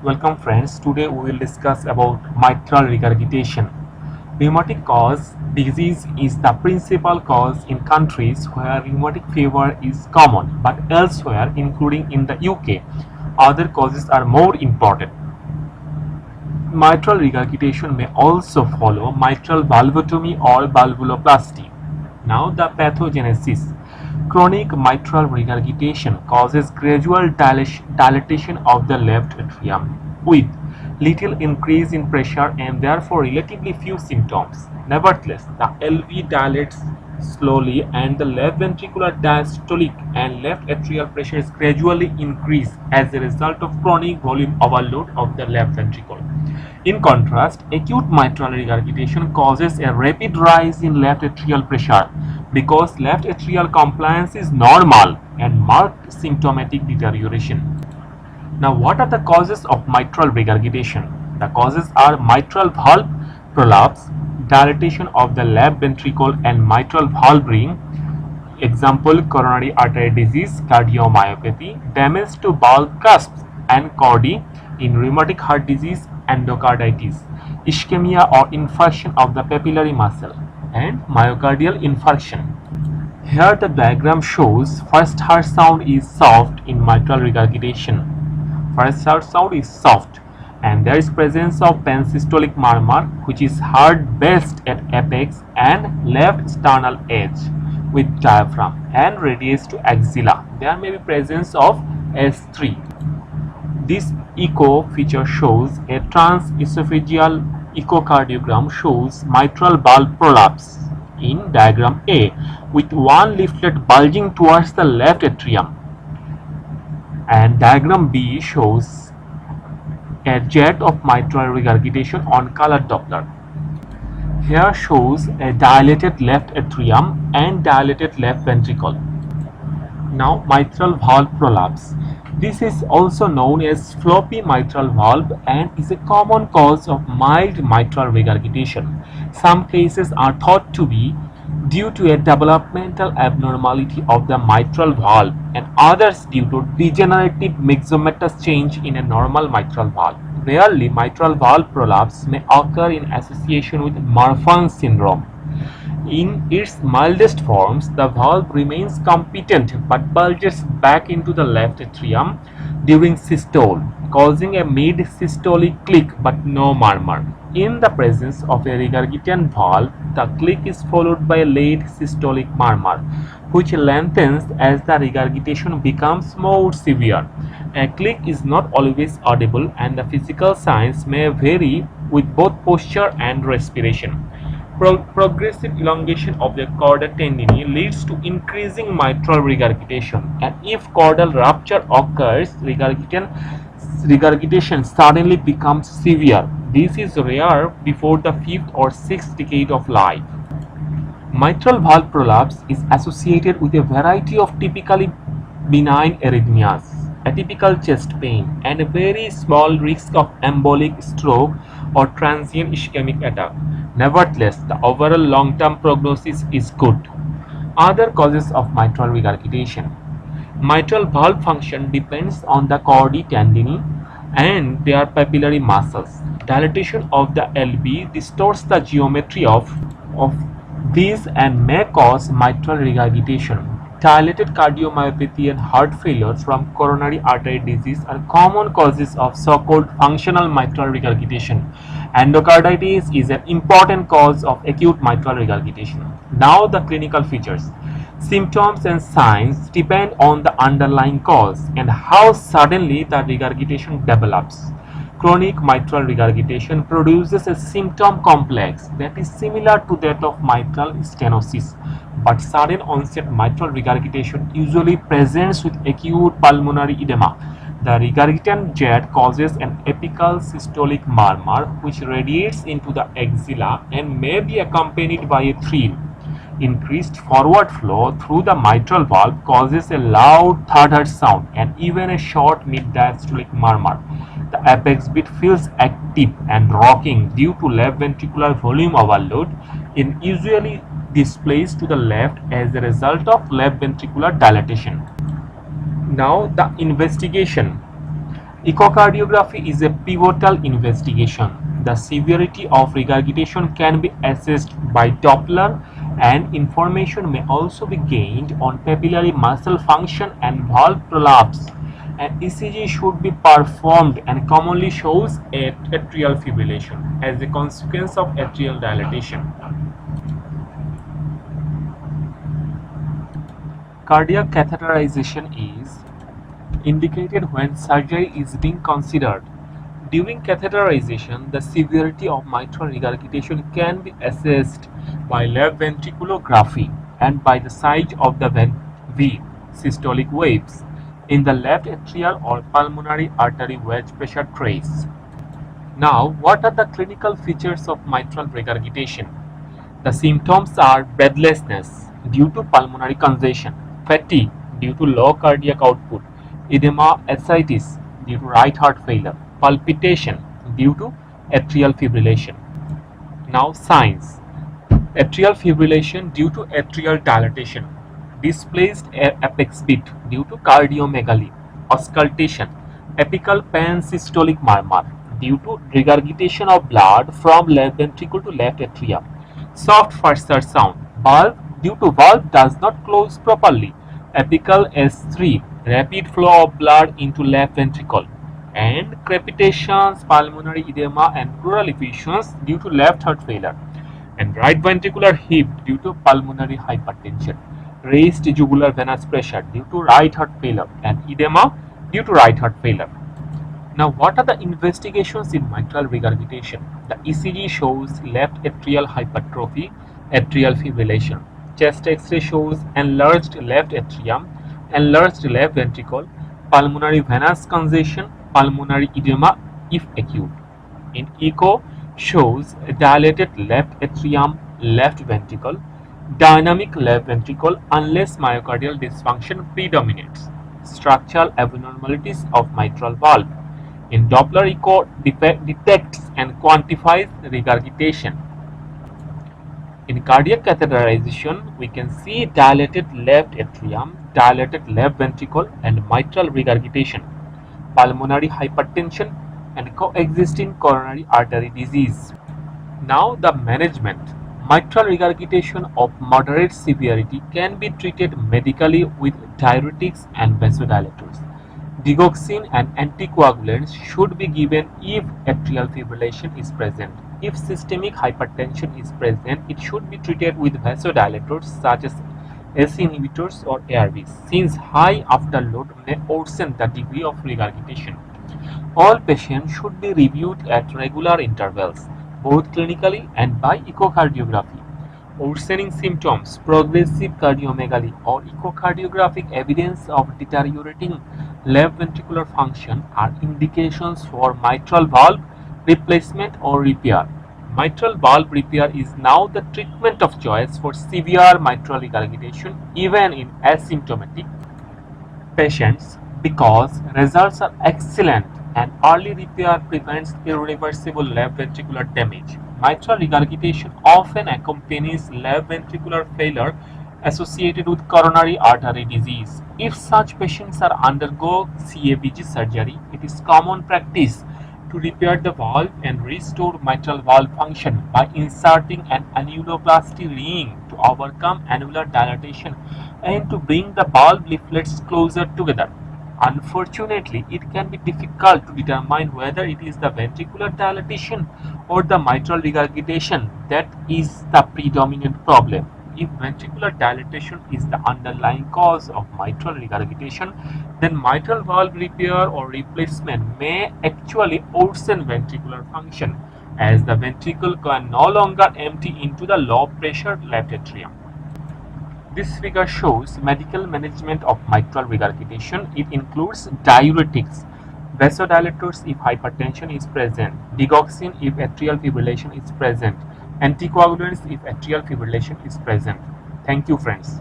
Welcome friends, today we will discuss about mitral regurgitation. Rheumatic cause disease is the principal cause in countries where rheumatic fever is common, but elsewhere including in the UK, other causes are more important. Mitral regurgitation may also follow mitral valvotomy or valvuloplasty. Now the pathogenesis. Chronic mitral regurgitation causes gradual dilatation of the left atrium with little increase in pressure and therefore relatively few symptoms. Nevertheless, the LV dilates slowly and the left ventricular diastolic and left atrial pressures gradually increase as a result of chronic volume overload of the left ventricle. In contrast, acute mitral regurgitation causes a rapid rise in left atrial pressure because left atrial compliance is normal and marked symptomatic deterioration. Now, what are the causes of mitral regurgitation? The causes are mitral valve prolapse, dilatation of the left ventricle and mitral valve ring, example coronary artery disease, cardiomyopathy, damage to valve cusps and chordae in rheumatic heart disease, endocarditis, ischemia or infarction of the papillary muscle, and myocardial infarction. Here the diagram shows first heart sound is soft in mitral regurgitation. First heart sound is soft and there is presence of pansystolic murmur which is heard best at apex and left sternal edge with diaphragm and radiates to axilla. There may be presence of S3. This echo feature shows a transesophageal echocardiogram shows mitral valve prolapse in diagram A with one leaflet bulging towards the left atrium, and diagram B shows a jet of mitral regurgitation on colored Doppler. Here shows a dilated left atrium and dilated left ventricle. Now mitral valve prolapse. This is also known as floppy mitral valve and is a common cause of mild mitral regurgitation. Some cases are thought to be due to a developmental abnormality of the mitral valve and others due to degenerative myxomatous change in a normal mitral valve. Rarely, mitral valve prolapse may occur in association with Marfan syndrome. In its mildest forms, the valve remains competent but bulges back into the left atrium during systole, causing a mid-systolic click but no murmur. In the presence of a regurgitant valve, the click is followed by a late systolic murmur, which lengthens as the regurgitation becomes more severe. A click is not always audible and the physical signs may vary with both posture and respiration. Progressive elongation of the chorda tendineae leads to increasing mitral regurgitation, and if chordal rupture occurs, regurgitation suddenly becomes severe. This is rare before the 5th or 6th decade of life. Mitral valve prolapse is associated with a variety of typically benign arrhythmias, atypical chest pain, and a very small risk of embolic stroke or transient ischemic attack. Nevertheless, the overall long-term prognosis is good. Other causes of mitral regurgitation. Mitral valve function depends on the chordae tendineae and their papillary muscles. Dilatation of the LV distorts the geometry of these and may cause mitral regurgitation. Dilated cardiomyopathy and heart failure from coronary artery disease are common causes of so-called functional mitral regurgitation. Endocarditis is an important cause of acute mitral regurgitation. Now the clinical features. Symptoms and signs depend on the underlying cause and how suddenly the regurgitation develops. Chronic mitral regurgitation produces a symptom complex that is similar to that of mitral stenosis, but sudden onset mitral regurgitation usually presents with acute pulmonary edema. The regurgitant jet causes an apical systolic murmur which radiates into the axilla and may be accompanied by a thrill. Increased forward flow through the mitral valve causes a loud third heart sound and even a short mid-diastolic murmur. The apex beat feels active and rocking due to left ventricular volume overload and usually displaced to the left as a result of left ventricular dilatation. Now the investigation. Echocardiography is a pivotal investigation. The severity of regurgitation can be assessed by Doppler, and information may also be gained on papillary muscle function and valve prolapse. An ECG should be performed and commonly shows atrial fibrillation as a consequence of atrial dilatation. Cardiac catheterization is indicated when surgery is being considered. During catheterization, the severity of mitral regurgitation can be assessed by left ventriculography and by the size of the V systolic waves in the left atrial or pulmonary artery wedge pressure trace. Now, what are the clinical features of mitral regurgitation? The symptoms are breathlessness due to pulmonary congestion, fatigue due to low cardiac output, edema, ascites due to right heart failure, palpitation due to atrial fibrillation. Now signs: atrial fibrillation due to atrial dilatation, displaced apex beat due to cardiomegaly, auscultation, apical pansystolic murmur due to regurgitation of blood from left ventricle to left atria, soft further sound, valve due to valve does not close properly, apical S3, rapid flow of blood into left ventricle, and crepitations, pulmonary edema, and pleural effusions due to left heart failure, and right ventricular heave due to pulmonary hypertension, raised jugular venous pressure due to right heart failure, and edema due to right heart failure. Now, what are the investigations in mitral regurgitation? The ECG shows left atrial hypertrophy, atrial fibrillation. Chest X-ray shows enlarged left atrium, enlarged left ventricle, pulmonary venous congestion, pulmonary edema if acute. In echo, shows dilated left atrium, left ventricle, dynamic left ventricle unless myocardial dysfunction predominates. Structural abnormalities of mitral valve. In Doppler echo detects and quantifies regurgitation. In cardiac catheterization, we can see dilated left atrium, dilated left ventricle, and mitral regurgitation, pulmonary hypertension, and coexisting coronary artery disease. Now the management. Mitral regurgitation of moderate severity can be treated medically with diuretics and vasodilators. Digoxin and anticoagulants should be given if atrial fibrillation is present. If systemic hypertension is present, it should be treated with vasodilators such as ACE inhibitors or ARBs, since high afterload may worsen the degree of regurgitation. All patients should be reviewed at regular intervals, both clinically and by echocardiography. Worsening symptoms, progressive cardiomegaly, or echocardiographic evidence of deteriorating left ventricular function are indications for mitral valve replacement or repair. Mitral valve repair is now the treatment of choice for severe mitral regurgitation even in asymptomatic patients because results are excellent and early repair prevents irreversible left ventricular damage. Mitral regurgitation often accompanies left ventricular failure associated with coronary artery disease. If such patients are undergo CABG surgery, it is common practice to repair the valve and restore mitral valve function by inserting an annuloplasty ring to overcome annular dilatation and to bring the valve leaflets closer together. Unfortunately, it can be difficult to determine whether it is the ventricular dilatation or the mitral regurgitation that is the predominant problem. If ventricular dilatation is the underlying cause of mitral regurgitation, then mitral valve repair or replacement may actually worsen ventricular function as the ventricle can no longer empty into the low pressure left atrium. This figure shows medical management of mitral regurgitation. It includes diuretics, vasodilators if hypertension is present, digoxin if atrial fibrillation is present, anticoagulants if atrial fibrillation is present. Thank you, friends.